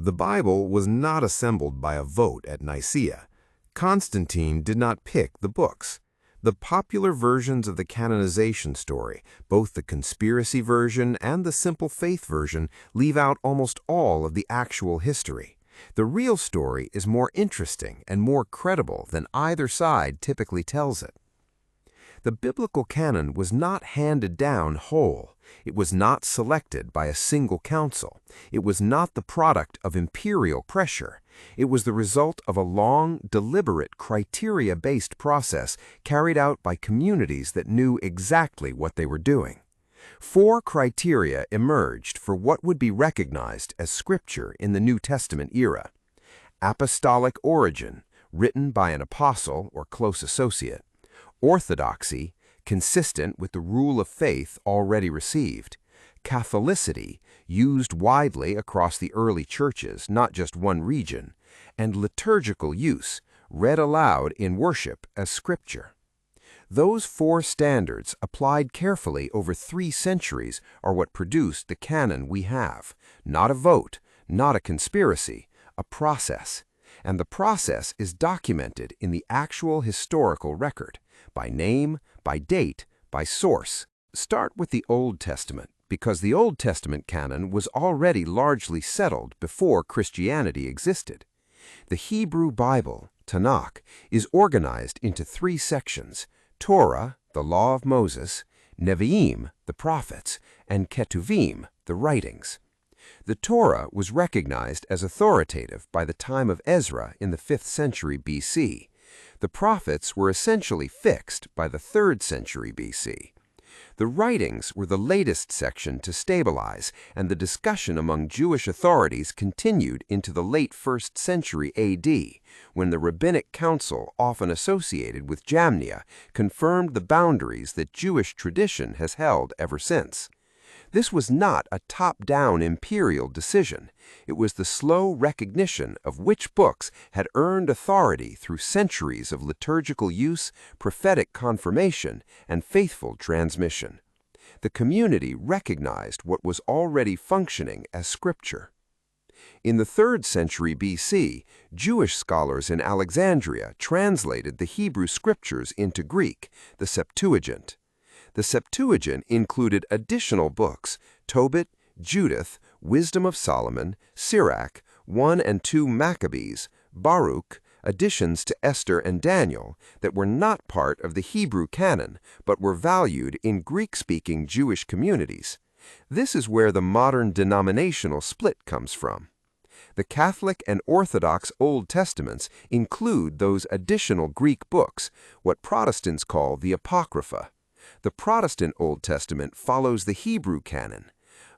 The Bible was not assembled by a vote at Nicaea. Constantine did not pick the books. The popular versions of the canonization story, both the conspiracy version and the simple faith version, leave out almost all of the actual history. The real story is more interesting and more credible than either side typically tells it. The biblical canon was not handed down whole. It was not selected by a single council. It was not the product of imperial pressure. It was the result of a long, deliberate, criteria-based process carried out by communities that knew exactly what they were doing. 4 criteria emerged for what would be recognized as Scripture in the New Testament era. Apostolic origin, written by an apostle or close associate. Orthodoxy, consistent with the rule of faith already received. Catholicity, used widely across the early churches, not just one region. And liturgical use, read aloud in worship as Scripture. Those 4 standards, applied carefully over 3 centuries, are what produced the canon we have. Not a vote, not a conspiracy, a process. And the process is documented in the actual historical record, by name, by date, by source. Start with the Old Testament, because the Old Testament canon was already largely settled before Christianity existed. The Hebrew Bible, Tanakh, is organized into 3 sections: Torah, the Law of Moses; Nevi'im, the prophets; and Ketuvim, the writings. The Torah was recognized as authoritative by the time of Ezra in the 5th century BC. The prophets were essentially fixed by the 3rd century BC. The writings were the latest section to stabilize, and the discussion among Jewish authorities continued into the late 1st century AD, when the rabbinic council, often associated with Jamnia, confirmed the boundaries that Jewish tradition has held ever since. This was not a top-down imperial decision. It was the slow recognition of which books had earned authority through centuries of liturgical use, prophetic confirmation, and faithful transmission. The community recognized what was already functioning as Scripture. In the 3rd century BC, Jewish scholars in Alexandria translated the Hebrew Scriptures into Greek, the Septuagint. The Septuagint included additional books: Tobit, Judith, Wisdom of Solomon, Sirach, 1 and 2 Maccabees, Baruch, additions to Esther and Daniel that were not part of the Hebrew canon but were valued in Greek-speaking Jewish communities. This is where the modern denominational split comes from. The Catholic and Orthodox Old Testaments include those additional Greek books, what Protestants call the Apocrypha. The Protestant Old Testament follows the Hebrew canon.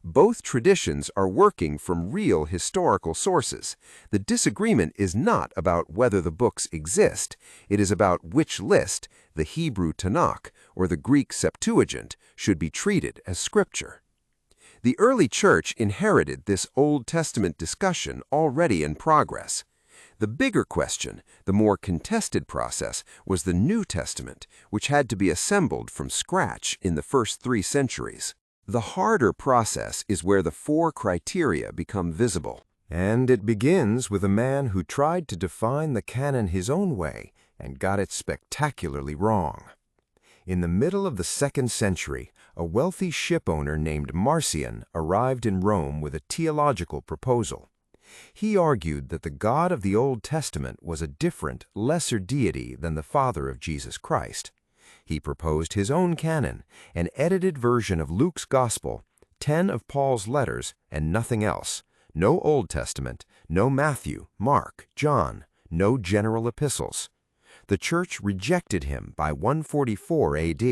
Both traditions are working from real historical sources. The disagreement is not about whether the books exist. It is about which list, the Hebrew Tanakh or the Greek Septuagint, should be treated as Scripture. The early church inherited this Old Testament discussion already in progress. The bigger question, the more contested process, was the New Testament, which had to be assembled from scratch in the first 3 centuries. The harder process is where the 4 criteria become visible. And it begins with a man who tried to define the canon his own way and got it spectacularly wrong. In the middle of the 2nd century, a wealthy shipowner named Marcion arrived in Rome with a theological proposal. He argued that the God of the Old Testament was a different, lesser deity than the Father of Jesus Christ. He proposed his own canon, an edited version of Luke's Gospel, 10 of Paul's letters, and nothing else. No Old Testament, no Matthew, Mark, John, no general epistles. The church rejected him by 144 AD.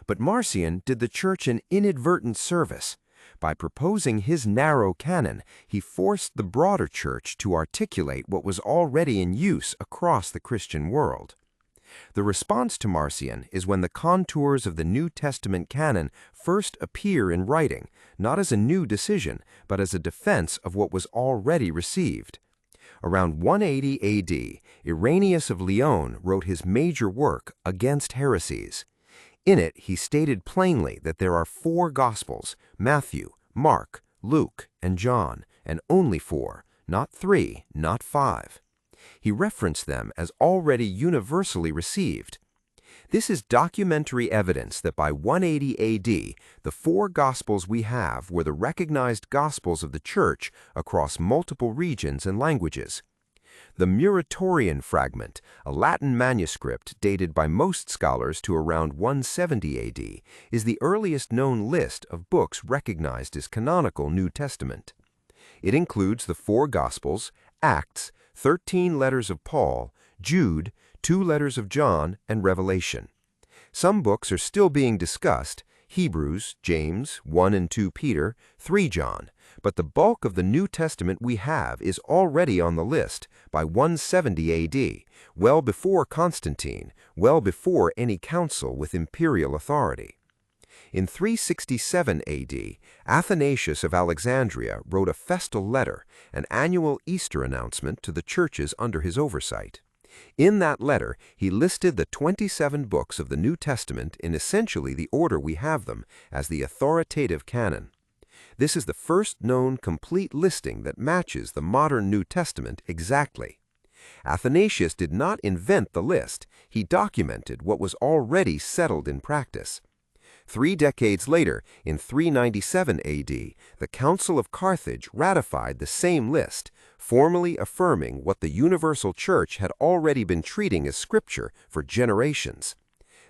But Marcion did the church an inadvertent service. By proposing his narrow canon, he forced the broader church to articulate what was already in use across the Christian world. The response to Marcion is when the contours of the New Testament canon first appear in writing, not as a new decision, but as a defense of what was already received. Around 180 AD, Irenaeus of Lyon wrote his major work, Against Heresies. In it, he stated plainly that there are 4 Gospels: Matthew, Mark, Luke, and John, and only 4, not 3, not 5. He referenced them as already universally received. This is documentary evidence that by 180 AD, the 4 Gospels we have were the recognized Gospels of the Church across multiple regions and languages. The Muratorian fragment, a Latin manuscript dated by most scholars to around 170 AD, is the earliest known list of books recognized as canonical New Testament. It includes the 4 Gospels, Acts, 13 letters of Paul, Jude, 2 letters of John, and Revelation. Some books are still being discussed: Hebrews, James, 1 and 2 Peter, 3 John, but the bulk of the New Testament we have is already on the list by 170 AD, well before Constantine, well before any council with imperial authority. In 367 AD, Athanasius of Alexandria wrote a festal letter, an annual Easter announcement to the churches under his oversight. In that letter, he listed the 27 books of the New Testament in essentially the order we have them, as the authoritative canon. This is the first known complete listing that matches the modern New Testament exactly. Athanasius did not invent the list, he documented what was already settled in practice. 3 decades later, in 397 AD, the Council of Carthage ratified the same list, formally affirming what the universal church had already been treating as scripture for generations.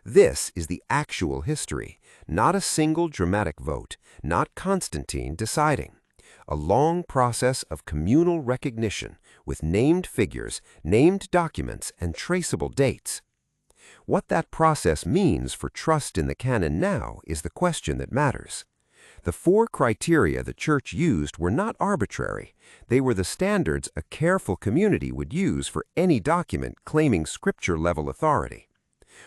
This is the actual history, not a single dramatic vote, not Constantine deciding. A long process of communal recognition with named figures, named documents, and traceable dates. What that process means for trust in the canon now is the question that matters. The 4 criteria the Church used were not arbitrary. They were the standards a careful community would use for any document claiming scripture-level authority.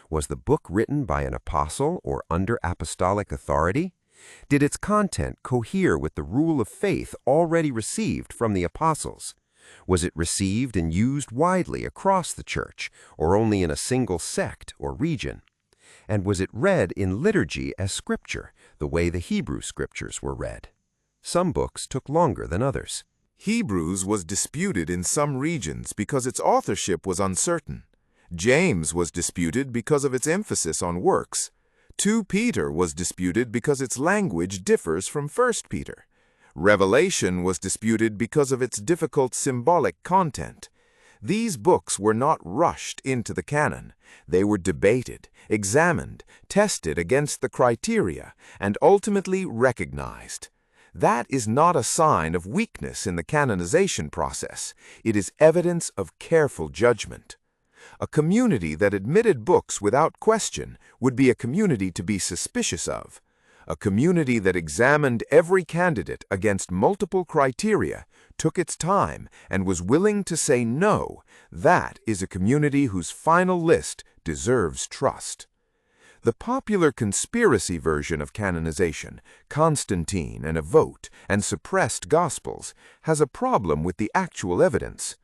Was the book written by an apostle or under apostolic authority? Did its content cohere with the rule of faith already received from the apostles? Was it received and used widely across the church, or only in a single sect or region? And was it read in liturgy as scripture, the way the Hebrew scriptures were read? Some books took longer than others. Hebrews was disputed in some regions because its authorship was uncertain. James was disputed because of its emphasis on works. 2 Peter was disputed because its language differs from 1 Peter. Revelation was disputed because of its difficult symbolic content. These books were not rushed into the canon. They were debated, examined, tested against the criteria, and ultimately recognized. That is not a sign of weakness in the canonization process. It is evidence of careful judgment. A community that admitted books without question would be a community to be suspicious of. A community that examined every candidate against multiple criteria, took its time, and was willing to say no, that is a community whose final list deserves trust. The popular conspiracy version of canonization, Constantine and a vote, and suppressed Gospels, has a problem with the actual evidence.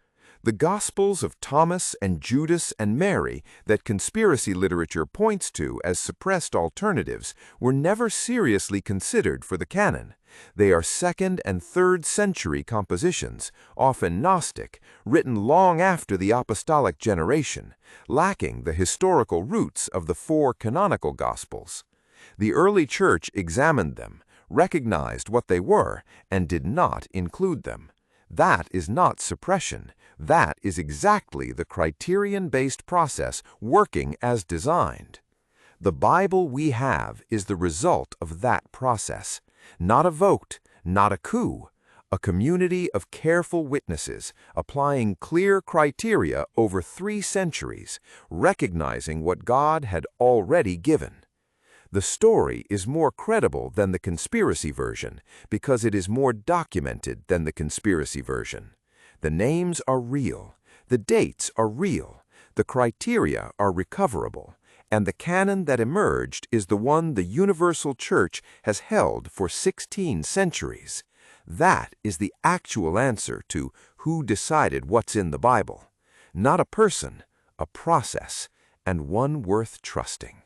The Gospels of Thomas and Judas and Mary that conspiracy literature points to as suppressed alternatives were never seriously considered for the canon. They are 2nd and 3rd century compositions, often Gnostic, written long after the apostolic generation, lacking the historical roots of the 4 canonical Gospels. The early church examined them, recognized what they were, and did not include them. That is not suppression. That is exactly the criterion-based process working as designed. The Bible we have is the result of that process. Not a vote, not a coup. A community of careful witnesses applying clear criteria over 3 centuries, recognizing what God had already given. The story is more credible than the conspiracy version because it is more documented than the conspiracy version. The names are real, the dates are real, the criteria are recoverable, and the canon that emerged is the one the universal church has held for 16 centuries. That is the actual answer to who decided what's in the Bible. Not a person, a process, and one worth trusting.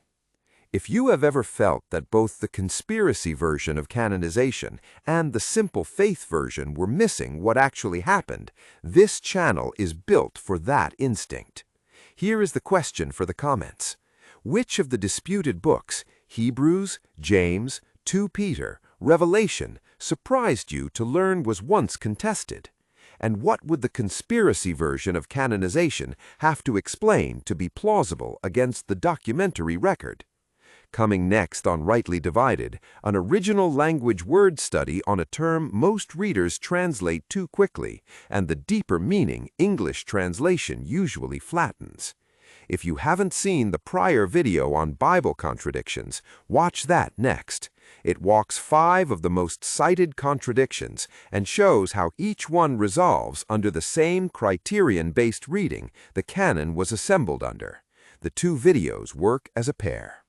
If you have ever felt that both the conspiracy version of canonization and the simple faith version were missing what actually happened, this channel is built for that instinct. Here is the question for the comments. Which of the disputed books, Hebrews, James, 2 Peter, Revelation, surprised you to learn was once contested? And what would the conspiracy version of canonization have to explain to be plausible against the documentary record? Coming next on Rightly Divided, an original language word study on a term most readers translate too quickly, and the deeper meaning English translation usually flattens. If you haven't seen the prior video on Bible contradictions, watch that next. It walks 5 of the most cited contradictions and shows how each one resolves under the same criterion-based reading the canon was assembled under. The 2 videos work as a pair.